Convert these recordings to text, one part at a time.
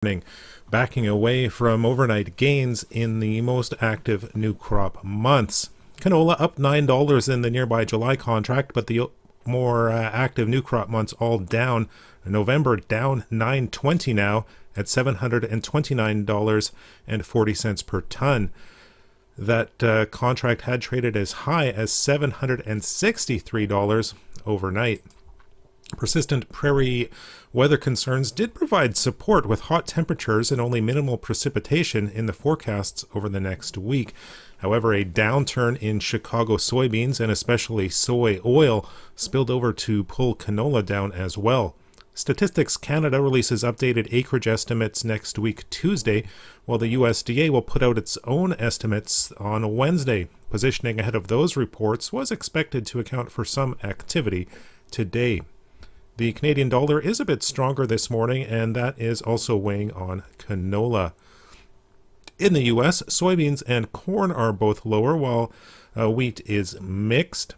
morning, backing away from overnight gains in the most active new crop months. Canola up $9 in the nearby July contract, but the more active new crop months all down. November down $9.20 now at $729.40 per ton. That contract had traded as high as $763 overnight. Persistent prairie weather concerns did provide support with hot temperatures and only minimal precipitation in the forecasts over the next week. However, a downturn in Chicago soybeans and especially soy oil spilled over to pull canola down as well. Statistics Canada releases updated acreage estimates next week, Tuesday, while the USDA will put out its own estimates on Wednesday. Positioning ahead of those reports was expected to account for some activity today. The Canadian dollar is a bit stronger this morning, and that is also weighing on canola. In the U.S., soybeans and corn are both lower, while wheat is mixed.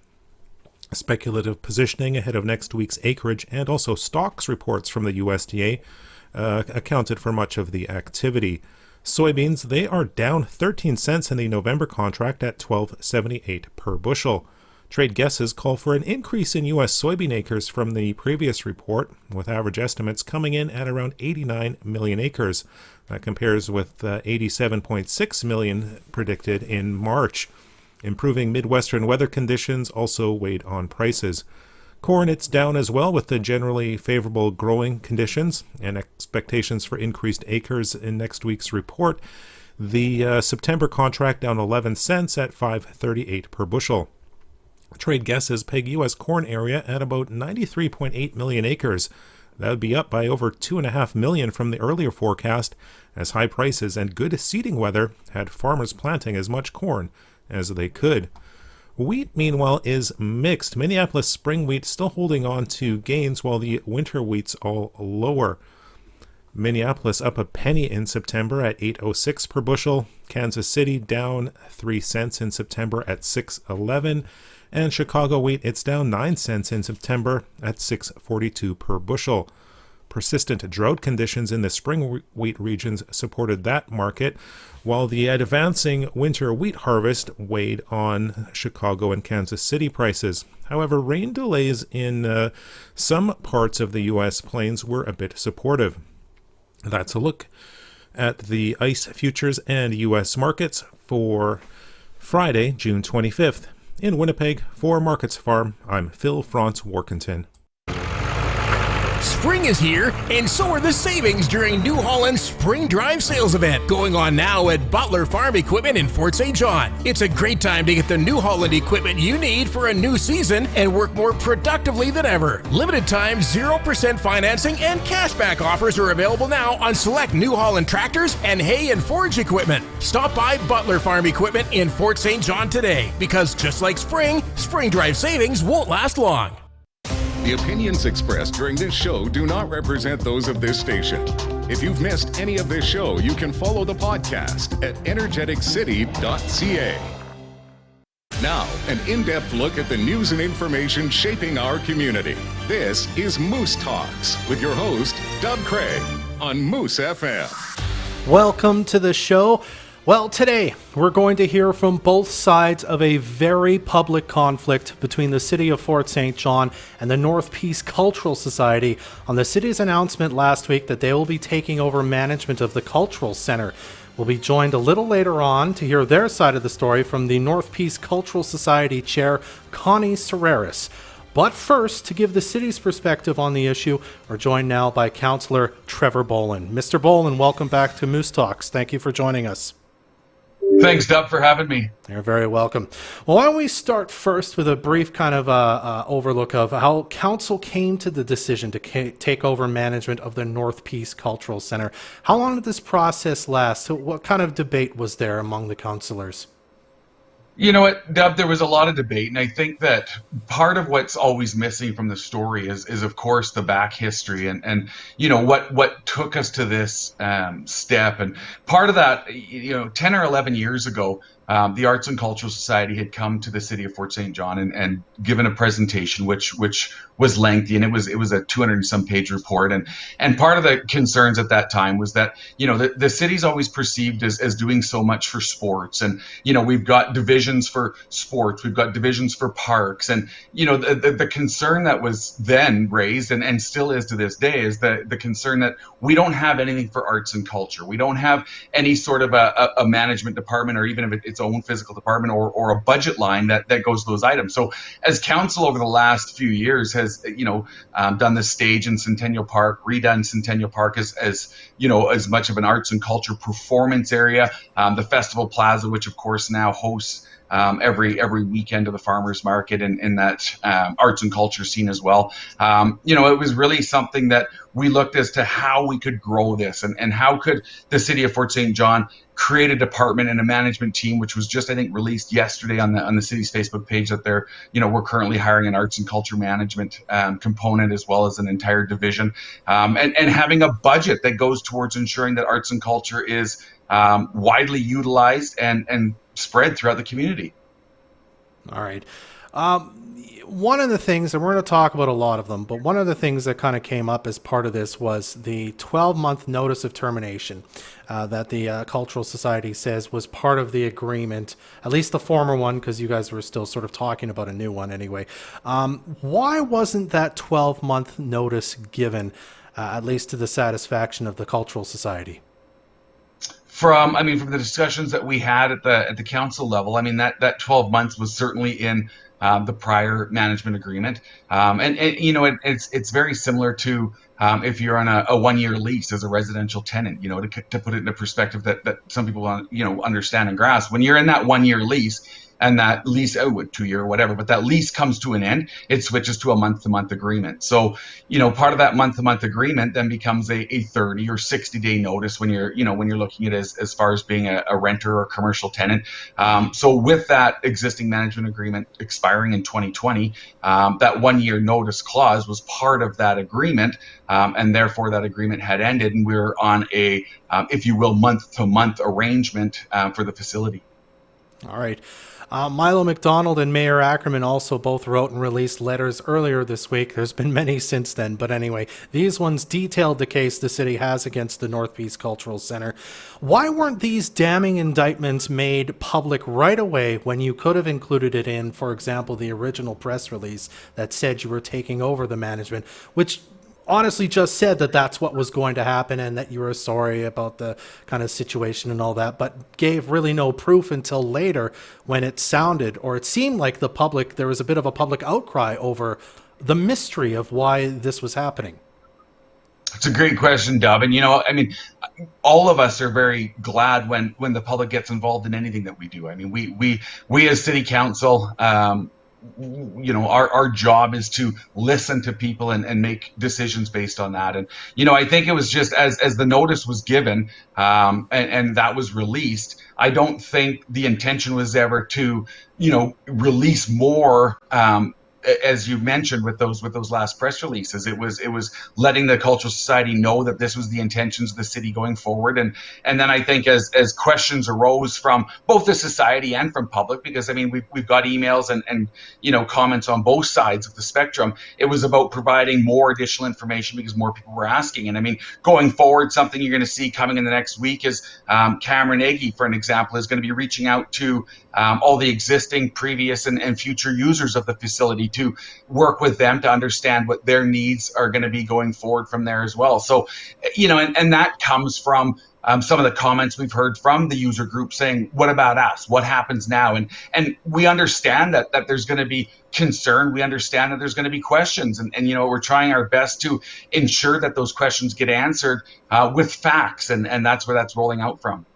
Speculative positioning ahead of next week's acreage and also stocks reports from the USDA accounted for much of the activity. Soybeans, they are down 13 cents in the November contract at $12.78 per bushel. Trade guesses call for an increase in U.S. soybean acres from the previous report, with average estimates coming in at around 89 million acres. That compares with 87.6 million predicted in March. Improving Midwestern weather conditions also weighed on prices. Corn, it's down as well with the generally favorable growing conditions and expectations for increased acres in next week's report. The September contract down 11 cents at $5.38 per bushel. Trade guesses peg U.S. corn area at about 93.8 million acres. That would be up by over 2.5 million from the earlier forecast, as high prices and good seeding weather had farmers planting as much corn as they could. Wheat, meanwhile, is mixed. Minneapolis spring wheat still holding on to gains, while the winter wheat's all lower. Minneapolis up a penny in September at $8.06 per bushel. Kansas City down 3 cents in September at $6.11. And Chicago wheat, it's down 9 cents in September at $6.42 per bushel. Persistent drought conditions in the spring wheat regions supported that market, while the advancing winter wheat harvest weighed on Chicago and Kansas City prices. However, rain delays in some parts of the U.S. plains were a bit supportive. That's a look at the ICE futures and U.S. markets for Friday, June 25th. In Winnipeg, for Markets Farm, I'm Phil Franz Workington. Spring is here, and so are the savings during New Holland's Spring Drive Sales event going on now at Butler Farm Equipment in Fort St. John. It's a great time to get the New Holland equipment you need for a new season and work more productively than ever. Limited time 0% financing and cashback offers are available now on select New Holland tractors and hay and forage equipment. Stop by Butler Farm Equipment in Fort St. John today, because just like spring, Spring Drive savings won't last long. The opinions expressed during this show do not represent those of this station. If you've missed any of this show, you can follow the podcast at energeticcity.ca. Now, an in-depth look at the news and information shaping our community. This is Moose Talks with your host, Doug Craig, on Moose FM. Welcome to the show. Well, today we're going to hear from both sides of a very public conflict between the City of Fort St. John and the North Peace Cultural Society on the city's announcement last week that they will be taking over management of the Cultural Center. We'll be joined a little later on to hear their side of the story from the North Peace Cultural Society Chair, Connie Surerus. But first, to give the city's perspective on the issue, we're joined now by Councillor Trevor Bolin. Mr. Bolin, welcome back to Moose Talks. Thank you for joining us. Thanks, Doug, for having me. You're very welcome. Well, why don't we start first with a brief kind of overlook of how council came to the decision to take over management of the North Peace Cultural Center. How long did this process last? So what kind of debate was there among the councillors? You know what, Dub, there was a lot of debate, and I think that part of what's always missing from the story is of course, the back history and you know, what took us to this step. And part of that, 10 or 11 years ago, the Arts and Cultural Society had come to the city of Fort St. John and given a presentation which was lengthy, and it was a 200 and some page report. And part of the concerns at that time was that, the city's always perceived as doing so much for sports. And, we've got divisions for sports, we've got divisions for parks. And, the concern that was then raised and still is to this day is the concern that we don't have anything for arts and culture. We don't have any sort of a management department, or even if its own physical department, or a budget line that goes to those items. So as council over the last few years has, done the stage in Centennial Park, redone Centennial Park as much of an arts and culture performance area, the Festival Plaza, which of course now hosts every weekend of the farmers market and in that arts and culture scene as well. It was really something that we looked as to how we could grow this, and how could the city of Fort St. John create a department and a management team, which was just, I think, released yesterday on the city's Facebook page, that we're currently hiring an arts and culture management component, as well as an entire division, and having a budget that goes towards ensuring that arts and culture is widely utilized and spread throughout the community. All right. One of the things, and we're going to talk about a lot of them, but one of the things that kind of came up as part of this was the 12-month notice of termination that the Cultural Society says was part of the agreement, at least the former one, because you guys were still sort of talking about a new one anyway. Why wasn't that 12-month notice given, at least to the satisfaction of the Cultural Society? From the discussions that we had at the council level, that 12 months was certainly in the prior management agreement, it's very similar to if you're on a 1-year lease as a residential tenant. To put it into perspective that some people understand and grasp. When you're in that 1-year lease, and that lease, 2-year, whatever, but that lease comes to an end, it switches to a month-to-month agreement. So, part of that month-to-month agreement then becomes a 30 or 60-day notice when you're looking at it as far as being a renter or commercial tenant. So with that existing management agreement expiring in 2020, that 1-year notice clause was part of that agreement, and therefore that agreement had ended, and we were on a, if you will, month-to-month arrangement for the facility. All right. Milo McDonald and Mayor Ackerman also both wrote and released letters earlier this week. There's been many since then, but anyway, these ones detailed the case the city has against the North Peace Cultural Center. Why weren't these damning indictments made public right away when you could have included it in, for example, the original press release that said you were taking over the management, which honestly just said that that's what was going to happen and that you were sorry about the kind of situation and all that, but gave really no proof until later when it sounded, or it seemed like there was a bit of a public outcry over the mystery of why this was happening? It's a great question, Dub. And, all of us are very glad when the public gets involved in anything that we do. We as city council, our job is to listen to people and make decisions based on that. And, I think it was just as the notice was given and that was released, I don't think the intention was ever to, release more, as you mentioned with those last press releases. It was letting the Cultural Society know that this was the intentions of the city going forward. And then I think as questions arose from both the society and from public, because we've got emails and comments on both sides of the spectrum, it was about providing more additional information because more people were asking. And going forward, something you're going to see coming in the next week is Cameron Agee, for an example, is going to be reaching out to all the existing, previous, and future users of the facility to work with them to understand what their needs are going to be going forward from there as well. So, and that comes from some of the comments we've heard from the user group saying, what about us? What happens now? And we understand that there's going to be concern. We understand that there's going to be questions. And we're trying our best to ensure that those questions get answered with facts. And that's where that's rolling out from.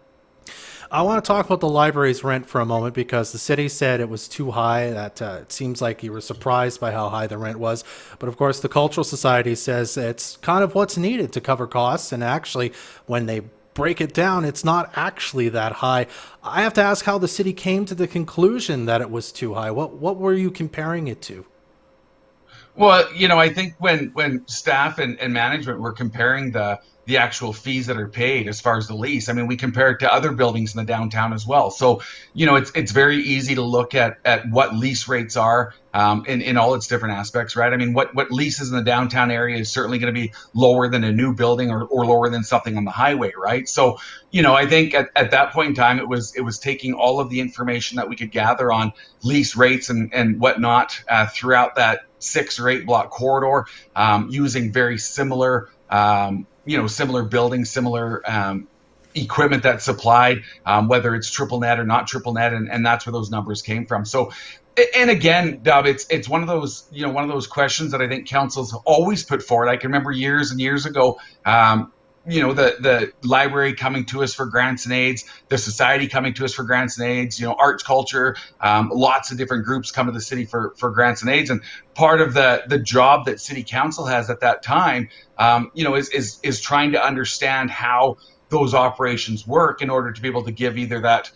I want to talk about the library's rent for a moment because the city said it was too high. That it seems like you were surprised by how high the rent was. But of course, the Cultural Society says it's kind of what's needed to cover costs. And actually, when they break it down, it's not actually that high. I have to ask how the city came to the conclusion that it was too high. What were you comparing it to? Well, I think when staff and management were comparing the the actual fees that are paid as far as the lease. I mean, we compare it to other buildings in the downtown as well. So, it's very easy to look at what lease rates are in all its different aspects, right? I mean, what leases in the downtown area is certainly going to be lower than a new building or lower than something on the highway, right? So, I think at that point in time, it was taking all of the information that we could gather on lease rates and whatnot throughout that 6 or 8 block corridor, using very similar, similar buildings, similar equipment that's supplied, whether it's triple net or not triple net, and that's where those numbers came from. So, and again, Dub, it's one of those questions that I think councils always put forward. I can remember years and years ago, the library coming to us for grants and aids, the society coming to us for grants and aids, arts, culture, lots of different groups come to the city for grants and aids. And part of the job that city council has at that time, is trying to understand how those operations work in order to be able to give either that,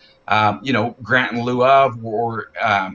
grant in lieu of, or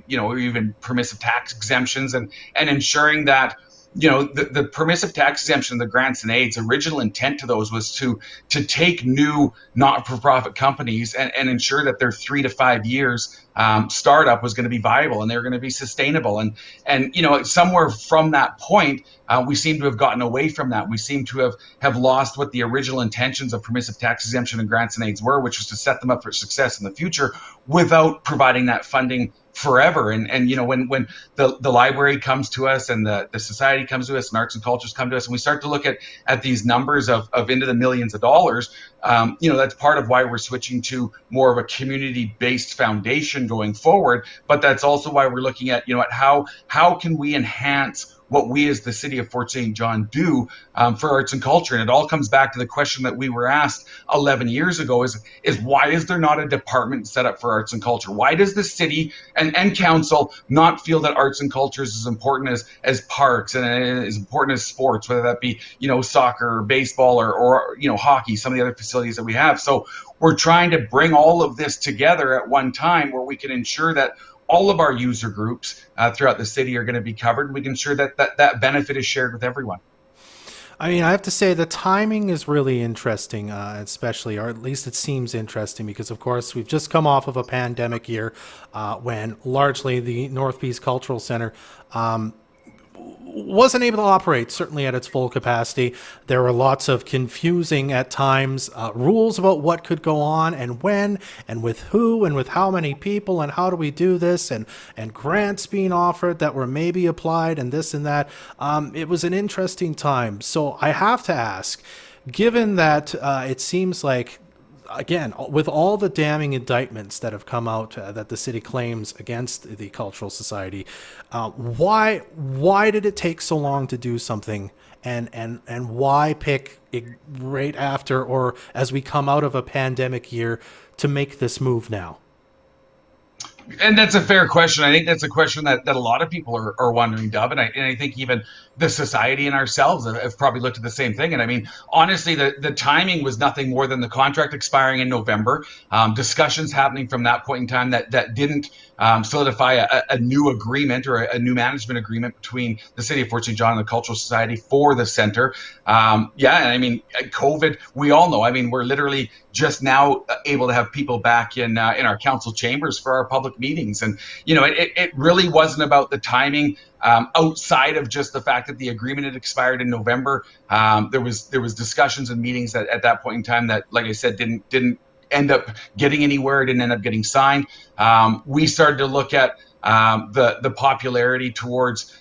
even permissive tax exemptions, and ensuring that, the permissive tax exemption, the grants and aids, original intent to those was to take new not-for-profit companies and ensure that their 3 to 5 years startup was going to be viable and they were going to be sustainable. And somewhere from that point, we seem to have gotten away from that. We seem to have lost what the original intentions of permissive tax exemption and grants and aids were, which was to set them up for success in the future without providing that funding forever. And when the library comes to us and the society comes to us and arts and cultures come to us, and we start to look at these numbers of into the millions of dollars, that's part of why we're switching to more of a community-based foundation going forward. But that's also why we're looking at, at how can we enhance what we as the city of Fort St. John do for arts and culture. And it all comes back to the question that we were asked 11 years ago is why is there not a department set up for arts and culture? Why does the city and council not feel that arts and culture is as important as parks and as important as sports, whether that be, soccer or baseball or hockey, some of the other facilities that we have. So we're trying to bring all of this together at one time where we can ensure that all of our user groups throughout the city are going to be covered. We can ensure that benefit is shared with everyone. I mean, I have to say the timing is really interesting, especially, or at least it seems interesting, because, of course, we've just come off of a pandemic year when largely the North Peace Cultural Center wasn't able to operate, certainly at its full capacity. There were lots of confusing, at times, rules about what could go on and when and with who and with how many people and how do we do this, and grants being offered that were maybe applied and this and that. It was an interesting time. So I have to ask, given that it seems like, again, with all the damning indictments that have come out that the city claims against the Cultural Society, why did it take so long to do something, and why pick it right after or as we come out of a pandemic year to make this move now? And that's a fair question. I think that's a question that a lot of people are wondering, Dub. And I think even the society and ourselves have probably looked at the same thing. And I mean, honestly, the timing was nothing more than the contract expiring in November, discussions happening from that point in time that didn't solidify a new agreement or a new management agreement between the city of Fort St. John and the Cultural Society for the center. And I mean, COVID, we all know, I mean, we're literally just now able to have people back in our council chambers for our public meetings. And, it really wasn't about the timing outside of just the fact that the agreement had expired in November. There was discussions and meetings at that point in time that, like I said, didn't end up getting anywhere, didn't end up getting signed. We started to look at the popularity towards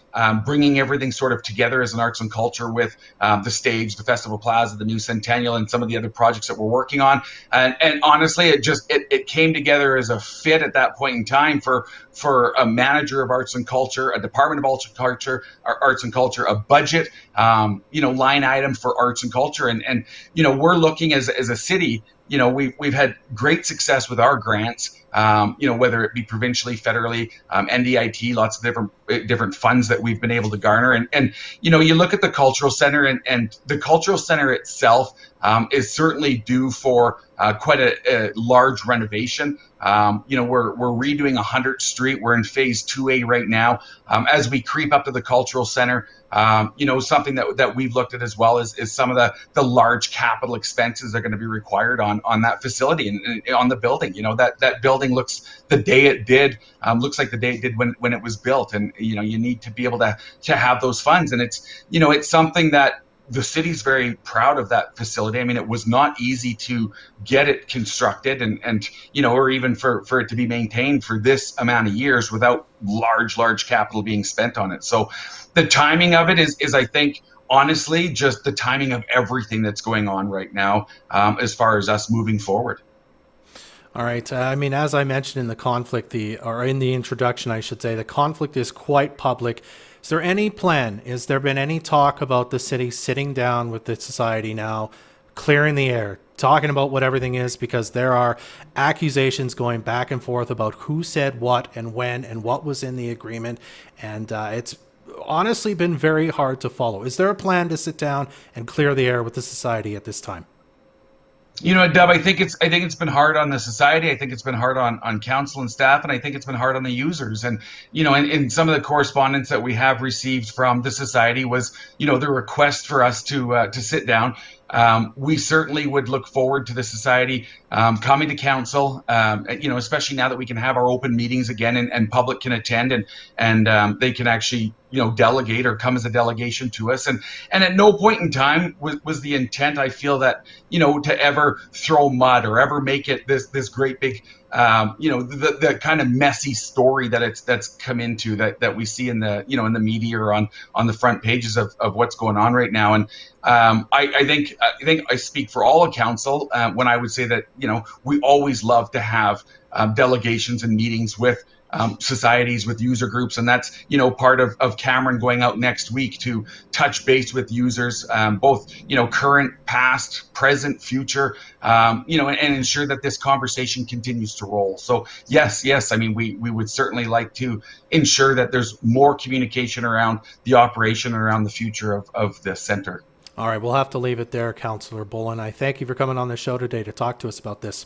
bringing everything sort of together as an arts and culture with the stage, the Festival Plaza, the new Centennial, and some of the other projects that we're working on. And honestly, it came together as a fit at that point in time for a manager of arts and culture, a department of arts and culture, a budget, line item for arts and culture. And we're looking as a city, we've had great success with our grants, whether it be provincially, federally, NDIT, lots of different different funds that we've been able to garner. And you look at the cultural center, and the cultural center itself is certainly due for quite a large renovation. We're redoing 100th Street. We're in phase 2A right now. As we creep up to the cultural center, something that we've looked at as well is some of the large capital expenses that are going to be required on that facility and on the building. That building looks like the day it did when it was built, and you need to be able to have those funds, and it's something that the city's very proud of that facility. I mean, it was not easy to get it constructed and or even for it to be maintained for this amount of years without large capital being spent on it. So the timing of it is I think, honestly, just the timing of everything that's going on right now as far as us moving forward. All right. As I mentioned in the conflict, in the introduction, I should say, the conflict is quite public. Is there any plan? Has there been any talk about the city sitting down with the society now, clearing the air, talking about what everything is? Because there are accusations going back and forth about who said what and when and what was in the agreement. And it's honestly been very hard to follow. Is there a plan to sit down and clear the air with the society at this time? Dub, I think it's been hard on the society. I think it's been hard on council and staff, and I think it's been hard on the users. And in some of the correspondence that we have received from the society was the request for us to sit down. We certainly would look forward to the society coming to council, especially now that we can have our open meetings again and public can attend and they can actually delegate or come as a delegation to us. And at no point in time was the intent, I feel, that to ever throw mud or ever make it this great big the kind of messy story that's come into that we see in the in the media or on the front pages of what's going on right now. And I think I speak for all of council when I would say that we always love to have delegations and meetings with societies, with user groups, and that's part of Cameron going out next week to touch base with users, both current, past, present, future, and ensure that this conversation continues to roll. So yes, I mean we would certainly like to ensure that there's more communication around the operation and around the future of the center. All right, we'll have to leave it there, Councillor Bolin. I thank you for coming on the show today to talk to us about this.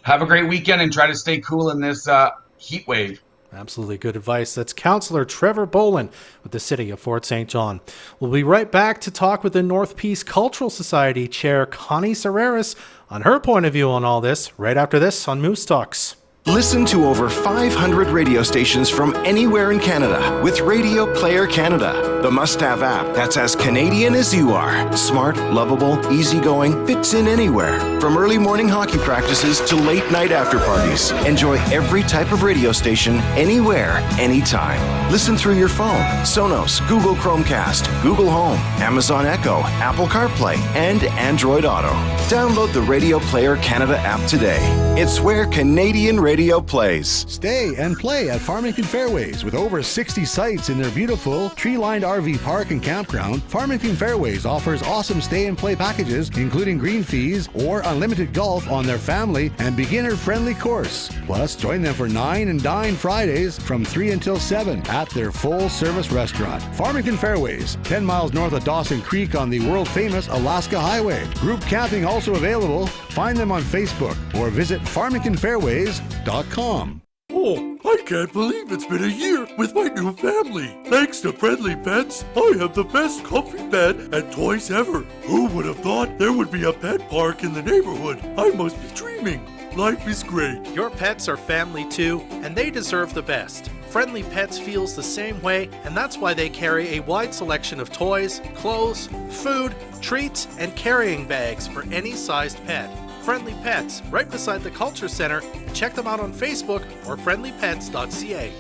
Have a great weekend and try to stay cool in this heat wave. Absolutely good advice. That's Councillor Trevor Bolin with the City of Fort St. John. We'll be right back to talk with the North Peace Cultural Society Chair Connie Surerus on her point of view on all this, right after this on Moose Talks. Listen to over 500 radio stations from anywhere in Canada with Radio Player Canada, the must-have app that's as Canadian as you are. Smart, lovable, easygoing, fits in anywhere. From early morning hockey practices to late night after parties. Enjoy every type of radio station, anywhere, anytime. Listen through your phone, Sonos, Google Chromecast, Google Home, Amazon Echo, Apple CarPlay, and Android Auto. Download the Radio Player Canada app today. It's where Canadian radio plays. Stay and play at Farmington Fairways. With over 60 sites in their beautiful tree-lined RV park and campground, Farmington Fairways offers awesome stay and play packages, including green fees or unlimited golf on their family and beginner-friendly course. Plus, join them for 9 and Dine Fridays from 3 until 7 at their full-service restaurant. Farmington Fairways, 10 miles north of Dawson Creek on the world-famous Alaska Highway. Group camping also available. Find them on Facebook or visit farmingtonfairways.com. Oh, I can't believe it's been a year with my new family. Thanks to Friendly Pets, I have the best comfy bed and toys ever. Who would have thought there would be a pet park in the neighborhood? I must be dreaming. Life is great. Your pets are family too, and they deserve the best. Friendly Pets feels the same way, and that's why they carry a wide selection of toys, clothes, food, treats, and carrying bags for any sized pet. Friendly Pets, right beside the Culture Center. Check them out on Facebook or friendlypets.ca.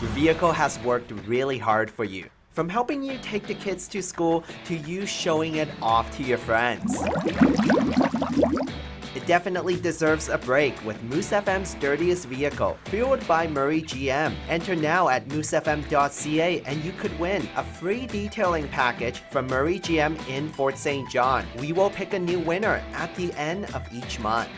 Your vehicle has worked really hard for you. From helping you take the kids to school to you showing it off to your friends. It definitely deserves a break with Moose FM's dirtiest vehicle, fueled by Murray GM. Enter now at moosefm.ca and you could win a free detailing package from Murray GM in Fort St. John. We will pick a new winner at the end of each month.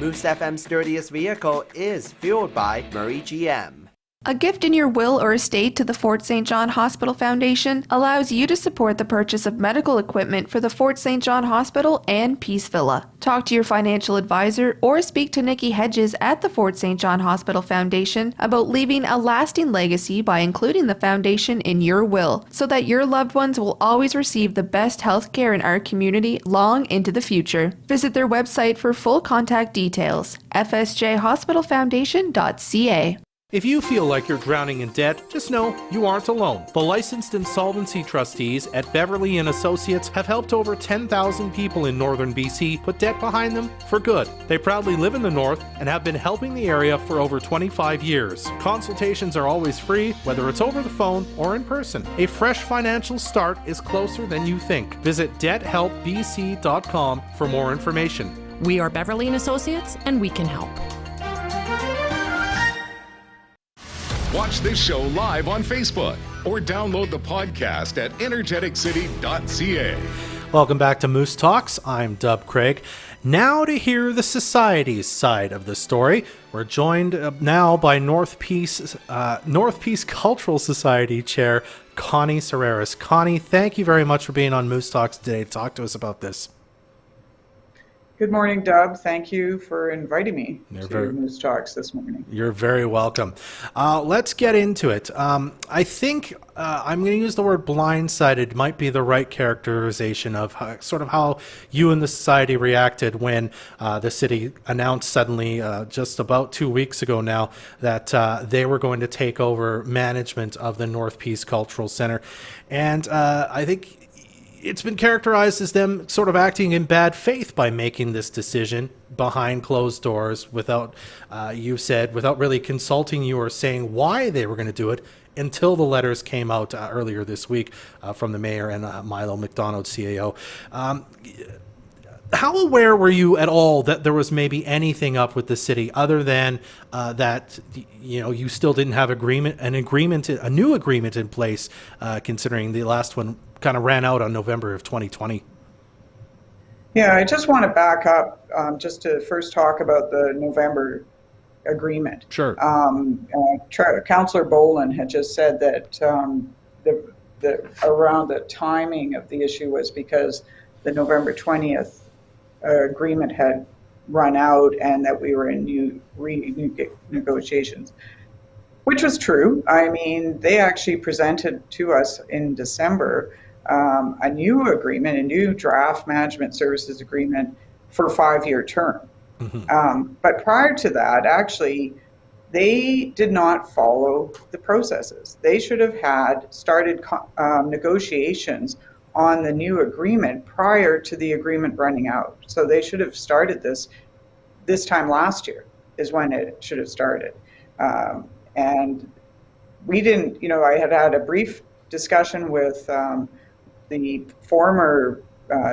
Moose FM's Dirtiest Vehicle is fueled by Murray GM. A gift in your will or estate to the Fort St. John Hospital Foundation allows you to support the purchase of medical equipment for the Fort St. John Hospital and Peace Villa. Talk to your financial advisor or speak to Nikki Hedges at the Fort St. John Hospital Foundation about leaving a lasting legacy by including the foundation in your will, so that your loved ones will always receive the best health care in our community long into the future. Visit their website for full contact details, fsjhospitalfoundation.ca. If you feel like you're drowning in debt, just know you aren't alone. The licensed insolvency trustees at Beverly & Associates have helped over 10,000 people in northern BC put debt behind them for good. They proudly live in the north and have been helping the area for over 25 years. Consultations are always free, whether it's over the phone or in person. A fresh financial start is closer than you think. Visit debthelpbc.com for more information. We are Beverly & Associates, and we can help. Watch this show live on Facebook or download the podcast at energeticcity.ca. Welcome back to Moose Talks. I'm Dub Craig. Now to hear the society's side of the story. We're joined now by North Peace Cultural Society Chair Connie Surerus. Connie, thank you very much for being on Moose Talks today to talk to us about this. Good morning, Dub. Thank you for inviting me to Moose Talks this morning. You're very welcome. Let's get into it. I think I'm going to use the word blindsided might be the right characterization of how you and the society reacted when the city announced suddenly, just about 2 weeks ago now, that they were going to take over management of the North Peace Cultural Center. And I think it's been characterized as them sort of acting in bad faith by making this decision behind closed doors without, without really consulting you or saying why they were going to do it until the letters came out earlier this week from the mayor and Milo McDonald, CAO. How aware were you at all that there was maybe anything up with the city other than that you still didn't have a new agreement in place, considering the last one kind of ran out on November of 2020? Yeah, I just want to back up just to first talk about the November agreement. Sure. Councillor Bolin had just said that around the timing of the issue was because the November 20th agreement had run out and that we were in new negotiations, which was true. I mean, they actually presented to us in December a new agreement, a new draft management services agreement for a 5-year term. Mm-hmm. But prior to that, actually, they did not follow the processes. They should have had started negotiations on the new agreement prior to the agreement running out. So they should have started this time last year is when it should have started. And we didn't, I had a brief discussion with the former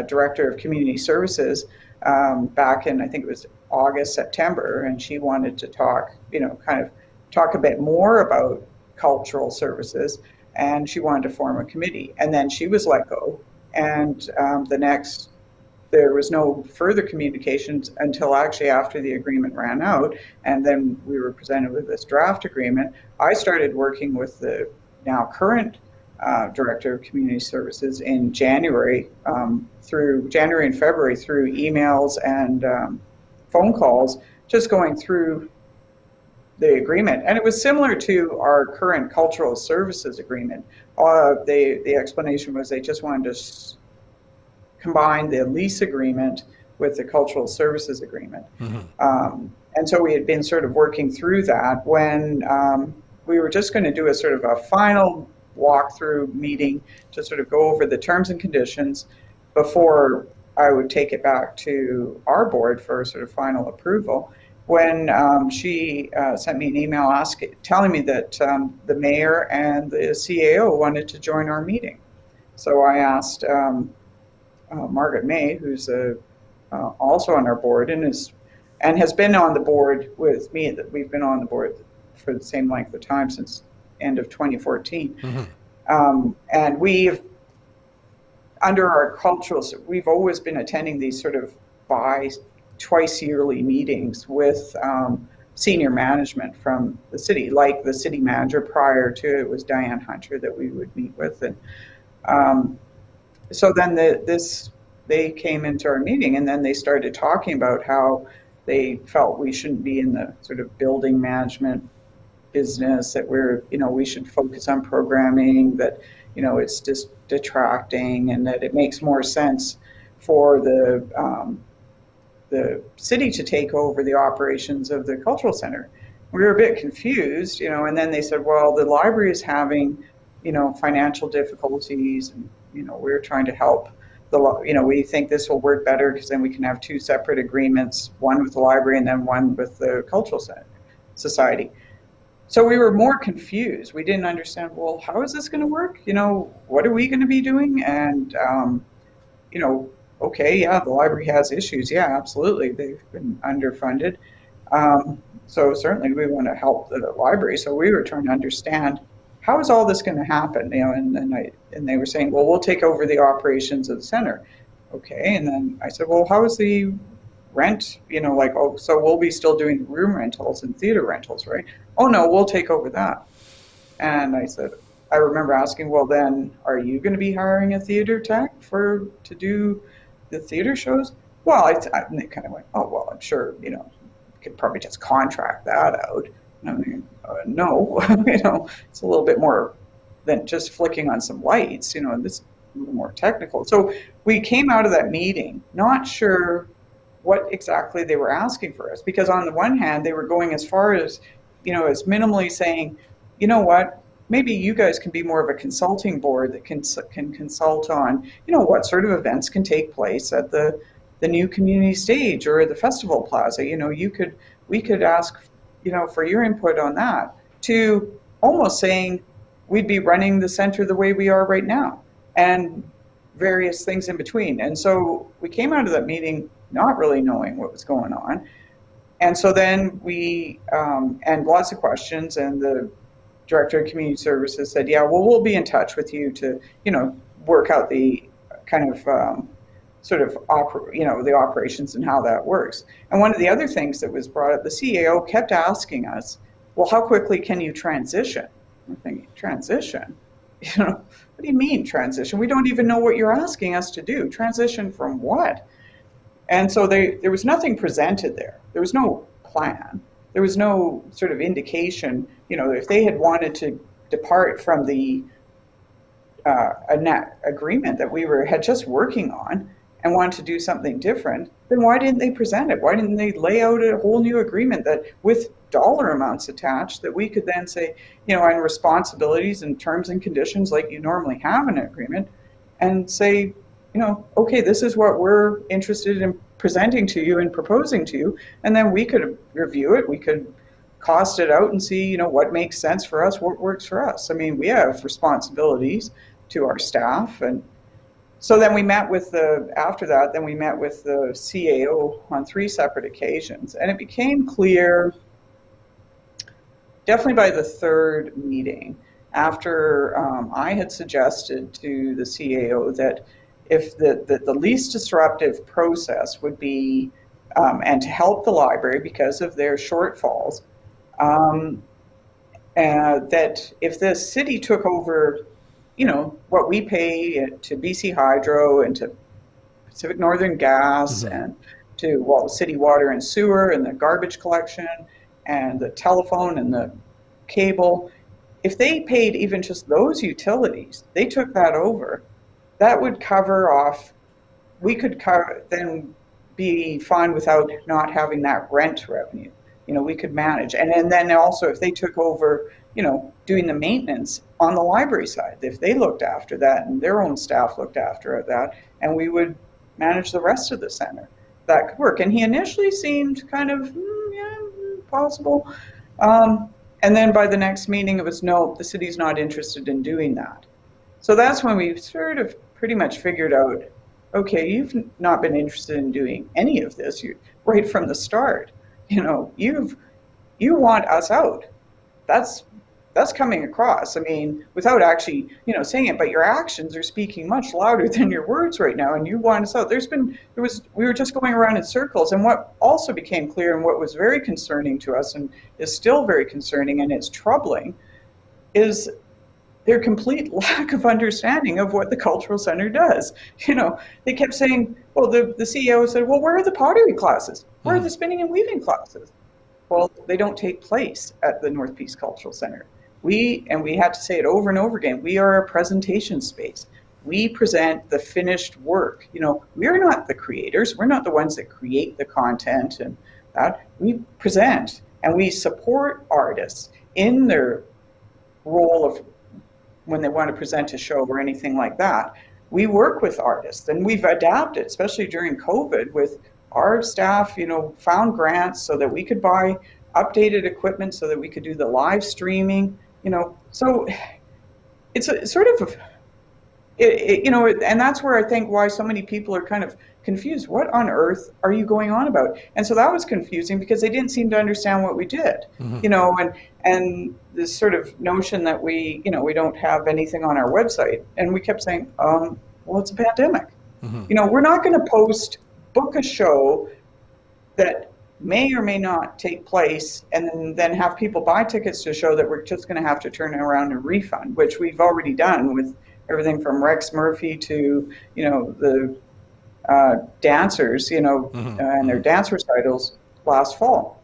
director of community services back in, I think it was August, September, and she wanted to talk a bit more about cultural services, and she wanted to form a committee. And then she was let go, and there was no further communications until actually after the agreement ran out, and then we were presented with this draft agreement. I started working with the now current Director of Community Services in January and February through emails and phone calls, just going through the agreement. And it was similar to our current cultural services agreement. The explanation was they just wanted to combine the lease agreement with the cultural services agreement. Mm-hmm. And so we had been sort of working through that when we were just going to do a sort of a final walkthrough meeting to sort of go over the terms and conditions before I would take it back to our board for sort of final approval. When she sent me an email telling me that the mayor and the CAO wanted to join our meeting. So I asked Margaret May, who's also on our board and has been on the board with me, that we've been on the board for the same length of time since end of 2014. Mm-hmm. And we've, under our cultural, we've always been attending these sort of twice yearly meetings with senior management from the city, like the city manager. Prior to it was Diane Hunter that we would meet with. And so then they came into our meeting, and then they started talking about how they felt we shouldn't be in the sort of building management business, that we should focus on programming, that, it's just detracting, and that it makes more sense for the city to take over the operations of the cultural center. We were a bit confused, and then they said, well, the library is having, financial difficulties, and, we're trying to help. We think this will work better because then we can have two separate agreements, one with the library and then one with the cultural society. So we were more confused. We didn't understand, well, how is this going to work? What are we going to be doing? And, okay, yeah, the library has issues. Yeah, absolutely. They've been underfunded. So certainly we want to help the library. So we were trying to understand, how is all this going to happen? And they were saying, well, we'll take over the operations of the center. Okay, and then I said, well, how is the rent? So we'll be still doing room rentals and theater rentals, right? Oh no, we'll take over that. And I remember asking, well, then are you going to be hiring a theater tech to do the theater shows? Well, and they kind of went, oh, well, I'm sure, you could probably just contract that out. And I mean, no, it's a little bit more than just flicking on some lights, this is a little more technical. So we came out of that meeting not sure what exactly they were asking for us, because on the one hand, they were going as far as, as minimally saying, what, maybe you guys can be more of a consulting board that can consult on, what sort of events can take place at the new community stage or the festival plaza. We could ask, for your input on that, to almost saying we'd be running the center the way we are right now, and various things in between. And so we came out of that meeting not really knowing what was going on. And so then we, and lots of questions, and the director of community services said, yeah, well, we'll be in touch with you to, work out the kind of the operations and how that works. And one of the other things that was brought up, the CAO kept asking us, well, how quickly can you transition? I'm thinking, transition? What do you mean transition? We don't even know what you're asking us to do. Transition from what? And so there was nothing presented there. There was no plan. There was no sort of indication, if they had wanted to depart from the agreement that we had just working on and wanted to do something different, then why didn't they present it? Why didn't they lay out a whole new agreement that with dollar amounts attached that we could then say, and responsibilities and terms and conditions like you normally have in an agreement, and say, okay, this is what we're interested in presenting to you and proposing to you, and then we could review it, we could cost it out and see, what makes sense for us, what works for us. I mean, we have responsibilities to our staff. And so then we met with after that, we met with the CAO on 3 separate occasions, and it became clear, definitely by the 3rd meeting, after I had suggested to the CAO that if the least disruptive process would be, and to help the library because of their shortfalls, that if the city took over, what we pay to BC Hydro and to Pacific Northern Gas, mm-hmm. and to city water and sewer and the garbage collection and the telephone and the cable, if they paid even just those utilities, they took that over, that would cover off, we could then be fine without not having that rent revenue. We could manage. And then also if they took over, doing the maintenance on the library side, if they looked after that and their own staff looked after that, and we would manage the rest of the center, that could work. And he initially seemed kind of, possible. And then by the next meeting, it was, no, the city's not interested in doing that. So that's when we sort of pretty much figured out, okay, you've not been interested in doing any of this right from the start. You want us out. That's that's coming across. I mean, without actually, saying it, but your actions are speaking much louder than your words right now. And you want us out. We were just going around in circles. And what also became clear and what was very concerning to us and is still very concerning and it's troubling is their complete lack of understanding of what the cultural center does. They kept saying, well, the CEO said, well, where are the pottery classes? Where are the spinning and weaving classes? Well, they don't take place at the North Peace Cultural Center. We had to say it over and over again, we are a presentation space. We present the finished work. We're not the creators. We're not the ones that create the content and that. We present and we support artists in their role of when they want to present a show or anything like that. We work with artists and we've adapted, especially during COVID, with our staff, found grants so that we could buy updated equipment so that we could do the live streaming. So it's a sort of, and that's where I think why so many people are kind of confused. What on earth are you going on about? And so that was confusing because they didn't seem to understand what we did, and this sort of notion that we don't have anything on our website. And we kept saying, well, it's a pandemic. We're not going to book a show that may or may not take place and then have people buy tickets to a show that we're just going to have to turn around and refund, which we've already done with everything from Rex Murphy to, the dancers, and their dance recitals last fall.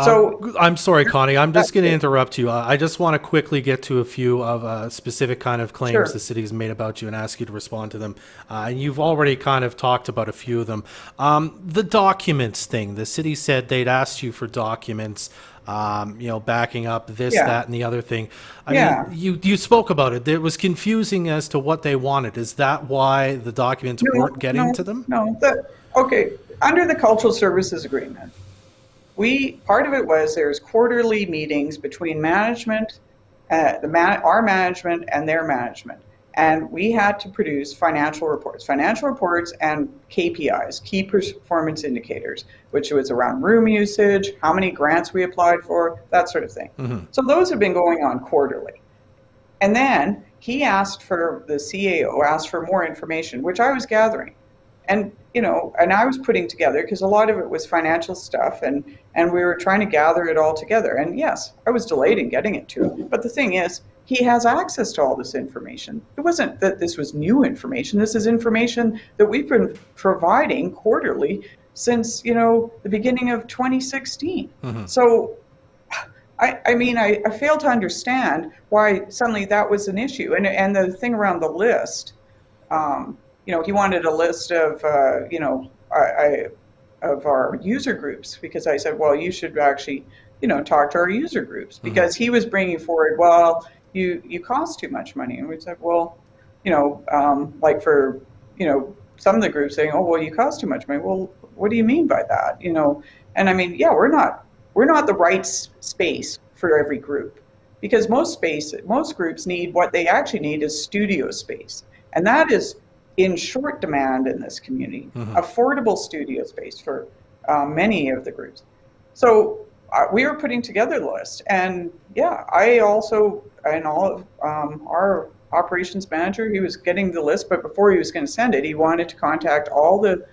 So I'm sorry, Connie, I'm just going to interrupt you. I just want to quickly get to a few of specific kind of claims the city has made about you and ask you to respond to them. And you've already kind of talked about a few of them. The documents thing, the city said they'd asked you for documents, backing up this, that, and the other thing. I mean, you spoke about it. It was confusing as to what they wanted. Is that why the documents weren't getting to them? No. Okay. Under the Cultural Services Agreement, part of it was there's quarterly meetings between management, our management and their management. And we had to produce financial reports and KPIs, key performance indicators, which was around room usage, how many grants we applied for, that sort of thing. So those have been going on quarterly. And then the CAO asked for more information, which I was gathering. And, and I was putting together, because a lot of it was financial stuff, and we were trying to gather it all together. And yes, I was delayed in getting it to him. But the thing is, he has access to all this information. It wasn't that this was new information. This is information that we've been providing quarterly since, the beginning of 2016. So, I fail to understand why suddenly that was an issue. And the thing around the list, he wanted a list of, of our user groups, because I said, well, you should actually, talk to our user groups, because he was bringing forward, well, you cost too much money. And we said, well, like for, some of the groups saying, oh, well, you cost too much money. Well, what do you mean by that? And I mean, we're not the right space for every group, because most groups need, what they actually need is studio space. And that is in short demand in this community, affordable studio space for many of the groups. So we were putting together the list, and I also, and all of our operations manager, he was getting the list, but before he was going to send it, he wanted to contact all the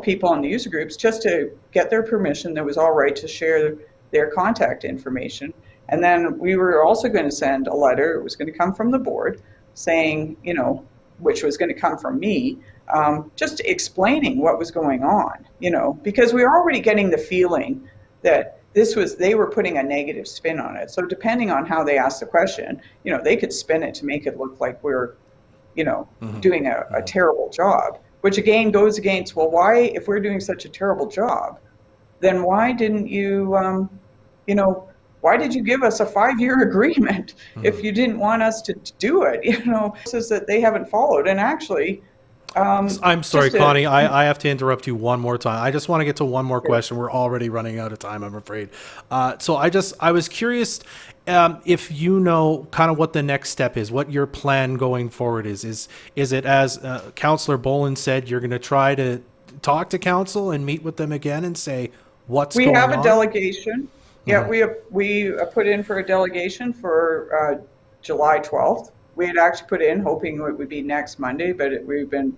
people on the user groups just to get their permission that it was all right to share their contact information. And then we were also going to send a letter, it was going to come from the board, saying, which was going to come from me, just explaining what was going on, because we were already getting the feeling that they were putting a negative spin on it. So depending on how they asked the question, they could spin it to make it look like we're, doing a terrible job, which again goes against, well, why, if we're doing such a terrible job, then why didn't you, why did you give us a 5-year agreement if you didn't want us to do it? This is that they haven't followed. And actually, I'm sorry, Connie, I have to interrupt you one more time. I just want to get to one more question. We're already running out of time, I'm afraid. So I was curious if you know kind of what the next step is, what your plan going forward is. Is it, as Councillor Bolin said, you're going to try to talk to council and meet with them again and say what's going on? We have a delegation. Yeah, we put in for a delegation for July 12th. We had actually put in hoping it would be next Monday, but we've been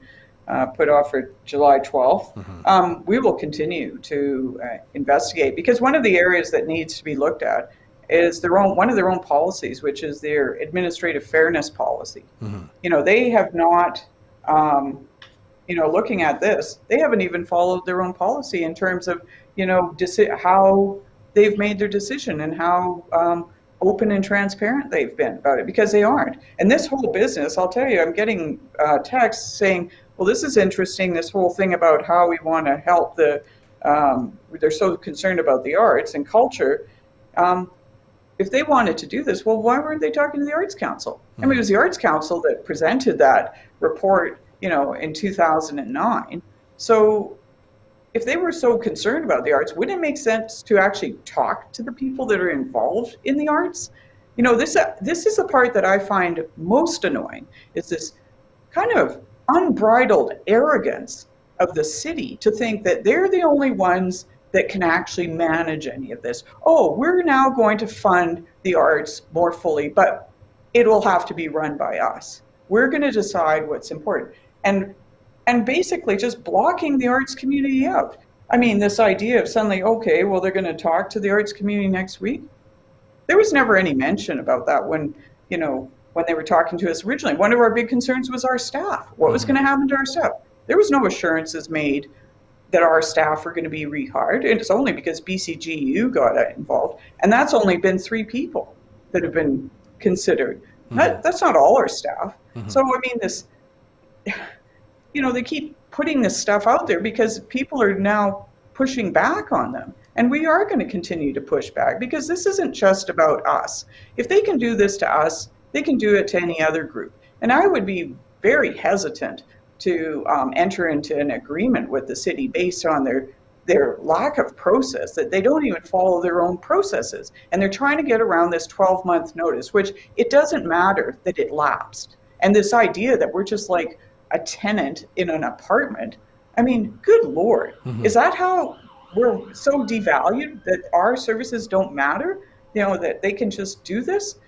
put off for July 12th. We will continue to investigate, because one of the areas that needs to be looked at is one of their own policies, which is their administrative fairness policy. They have not, looking at this, they haven't even followed their own policy in terms of, how they've made their decision and how open and transparent they've been about it, because they aren't. And this whole business, I'll tell you, I'm getting texts saying, well, this is interesting, this whole thing about how we want to help they're so concerned about the arts and culture. If they wanted to do this, well, why weren't they talking to the Arts Council? I mean, it was the Arts Council that presented that report, in 2009. So if they were so concerned about the arts, wouldn't it make sense to actually talk to the people that are involved in the arts? This is the part that I find most annoying, is this kind of unbridled arrogance of the city to think that they're the only ones that can actually manage any of this. Oh, we're now going to fund the arts more fully, but it will have to be run by us. We're going to decide what's important. And basically just blocking the arts community out. I mean, this idea of suddenly, okay, well, they're going to talk to the arts community next week. There was never any mention about that when they were talking to us originally. One of our big concerns was our staff. What was going to happen to our staff? There was no assurances made that our staff were going to be rehired. And it's only because BCGU got involved. And that's only been 3 people that have been considered. That's not all our staff. So, I mean, this... they keep putting this stuff out there because people are now pushing back on them. And we are going to continue to push back, because this isn't just about us. If they can do this to us, they can do it to any other group. And I would be very hesitant to enter into an agreement with the city based on their lack of process, that they don't even follow their own processes. And they're trying to get around this 12-month notice, which it doesn't matter that it lapsed. And this idea that we're just like a tenant in an apartment, I mean, good Lord, is that how we're so devalued that our services don't matter? That they can just do this?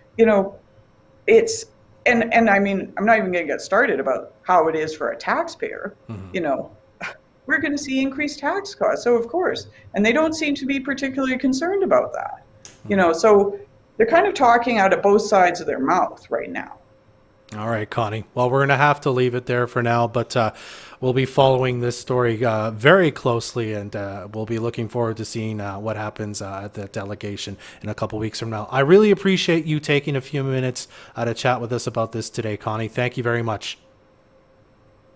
It's, and I mean, I'm not even going to get started about how it is for a taxpayer. We're going to see increased tax costs, so of course, and they don't seem to be particularly concerned about that. So they're kind of talking out of both sides of their mouth right now. All right, Connie. Well, we're going to have to leave it there for now, but we'll be following this story very closely, and we'll be looking forward to seeing what happens at the delegation in a couple weeks from now. I really appreciate you taking a few minutes to chat with us about this today, Connie. Thank you very much.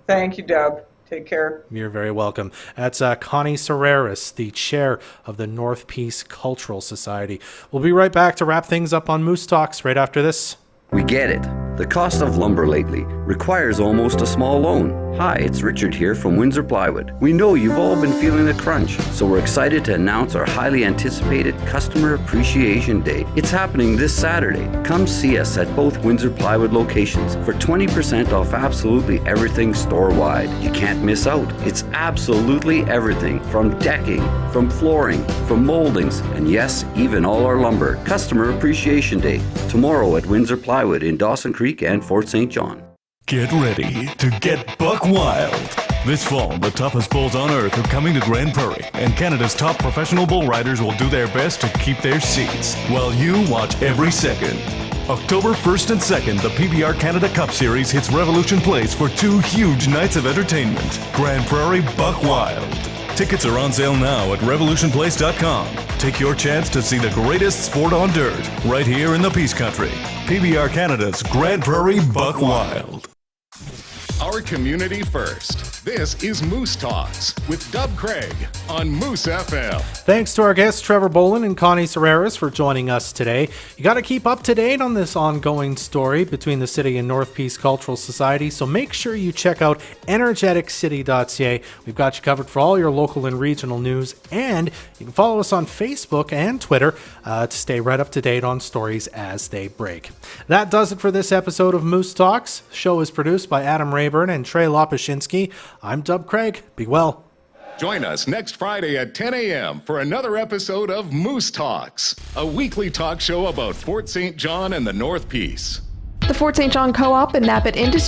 Thank you, Deb. Take care. You're very welcome. That's Connie Surerus, the chair of the North Peace Cultural Society. We'll be right back to wrap things up on Moose Talks right after this. We get it. The cost of lumber lately requires almost a small loan. Hi, it's Richard here from Windsor Plywood. We know you've all been feeling the crunch, so we're excited to announce our highly anticipated Customer Appreciation Day. It's happening this Saturday. Come see us at both Windsor Plywood locations for 20% off absolutely everything store-wide. You can't miss out. It's absolutely everything, from decking, from flooring, from moldings, and yes, even all our lumber. Customer Appreciation Day, tomorrow at Windsor Plywood in Dawson Creek and Fort St. John. Get ready to get buck wild. This fall, the toughest bulls on earth are coming to Grand Prairie, and Canada's top professional bull riders will do their best to keep their seats, while you watch every second. October 1st and 2nd, the PBR Canada Cup Series hits Revolution Place for 2 huge nights of entertainment. Grand Prairie Buck Wild. Tickets are on sale now at revolutionplace.com. Take your chance to see the greatest sport on dirt, right here in the Peace Country. PBR Canada's Grand Prairie Buck Wild. Our community first. This is Moose Talks with Dub Craig on Moose FM. Thanks to our guests Trevor Bolin and Connie Surerus for joining us today. You got to keep up to date on this ongoing story between the city and North Peace Cultural Society, so make sure you check out energeticcity.ca. We've got you covered for all your local and regional news, and you can follow us on Facebook and Twitter to stay right up to date on stories as they break. That does it for this episode of Moose Talks. The show is produced by Adam Rayburn and Trey Lopashinsky. I'm Dub Craig. Be well. Join us next Friday at 10 a.m. for another episode of Moose Talks, a weekly talk show about Fort St. John and the North Peace. The Fort St. John Co-op and Nappet Industries